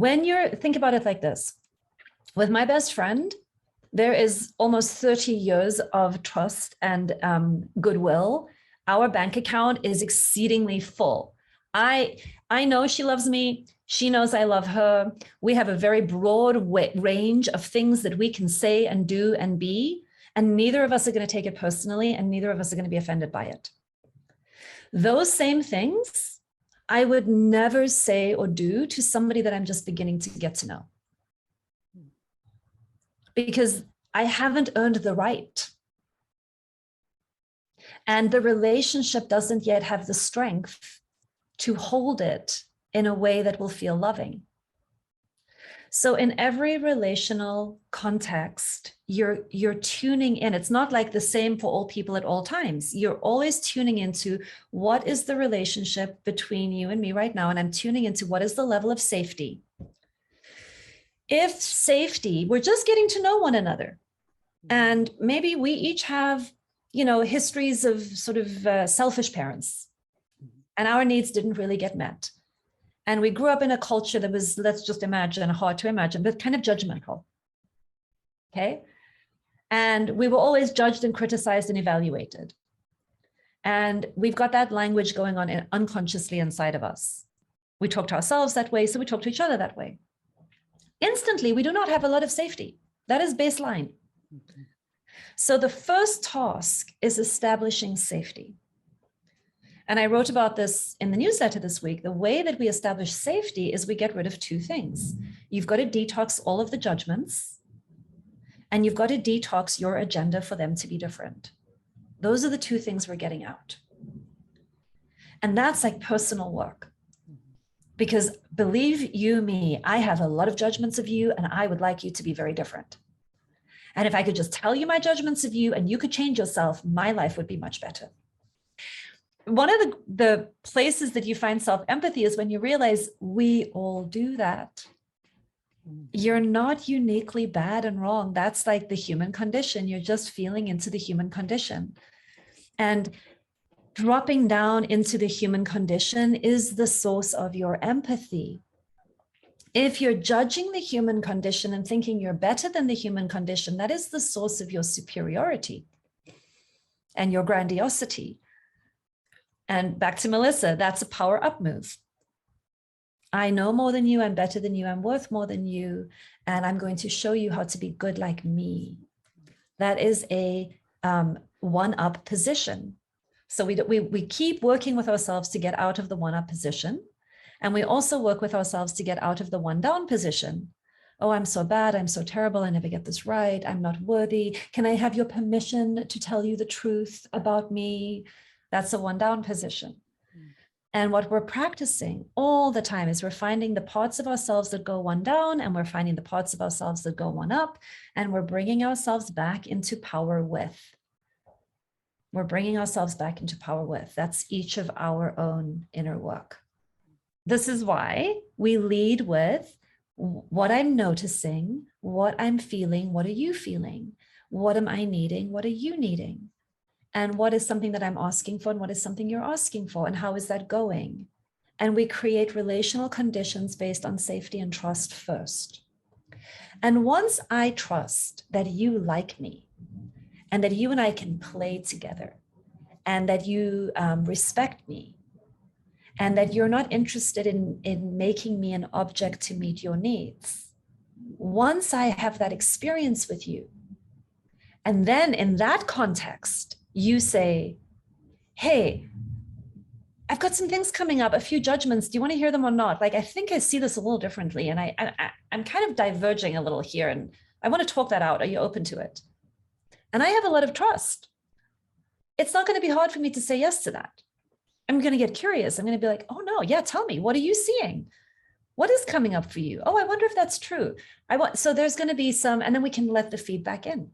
Think about it like this. With my best friend, there is almost 30 years of trust and goodwill. Our bank account is exceedingly full. I know she loves me. She knows I love her. We have a very broad range of things that we can say and do and be, and neither of us are going to take it personally, and neither of us are going to be offended by it. Those same things I would never say or do to somebody that I'm just beginning to get to know, because I haven't earned the right. And the relationship doesn't yet have the strength to hold it in a way that will feel loving. So in every relational context, you're tuning in. It's not like the same for all people at all times. You're always tuning into what is the relationship between you and me right now. And I'm tuning into what is the level of safety. If safety, we're just getting to know one another. And maybe we each have, histories of sort of selfish parents, and our needs didn't really get met. And we grew up in a culture that was, let's just imagine, hard to imagine, but kind of judgmental. Okay. And we were always judged and criticized and evaluated. And we've got that language going on unconsciously inside of us. We talk to ourselves that way, so we talk to each other that way. Instantly, we do not have a lot of safety. That is baseline. Okay. So the first task is establishing safety. And I wrote about this in the newsletter this week. The way that we establish safety is we get rid of two things. You've got to detox all of the judgments, and you've got to detox your agenda for them to be different. Those are the two things we're getting out. And that's like personal work. Because believe you me, I have a lot of judgments of you, and I would like you to be very different. And if I could just tell you my judgments of you and you could change yourself, my life would be much better. One of the places that you find self-empathy is when you realize we all do that. You're not uniquely bad and wrong. That's like the human condition. You're just feeling into the human condition. And dropping down into the human condition is the source of your empathy. If you're judging the human condition and thinking you're better than the human condition, that is the source of your superiority and your grandiosity. And back to Melissa, that's a power up move. I know more than you, I'm better than you, I'm worth more than you, and I'm going to show you how to be good like me. That is a one-up position. So we keep working with ourselves to get out of the one-up position. And we also work with ourselves to get out of the one-down position. Oh, I'm so bad, I'm so terrible, I never get this right, I'm not worthy. Can I have your permission to tell you the truth about me? That's a one-down position. And what we're practicing all the time is we're finding the parts of ourselves that go one down, and we're finding the parts of ourselves that go one up, and we're bringing ourselves back into power with. We're bringing ourselves back into power with. That's each of our own inner work. This is why we lead with what I'm noticing, what I'm feeling, what are you feeling? What am I needing? What are you needing? And what is something that I'm asking for, and what is something you're asking for, and how is that going? And we create relational conditions based on safety and trust first. And once I trust that you like me, and that you and I can play together, and that you respect me, and that you're not interested in making me an object to meet your needs, once I have that experience with you, and then in that context, you say, hey, I've got some things coming up, a few judgments. Do you want to hear them or not? Like, I think I see this a little differently, and I'm kind of diverging a little here, and I want to talk that out. Are you open to it? And I have a lot of trust. It's not going to be hard for me to say yes to that. I'm going to get curious. I'm going to be like, oh no, yeah, tell me, what are you seeing? What is coming up for you? Oh, I wonder if that's true. So there's going to be some, and then we can let the feedback in.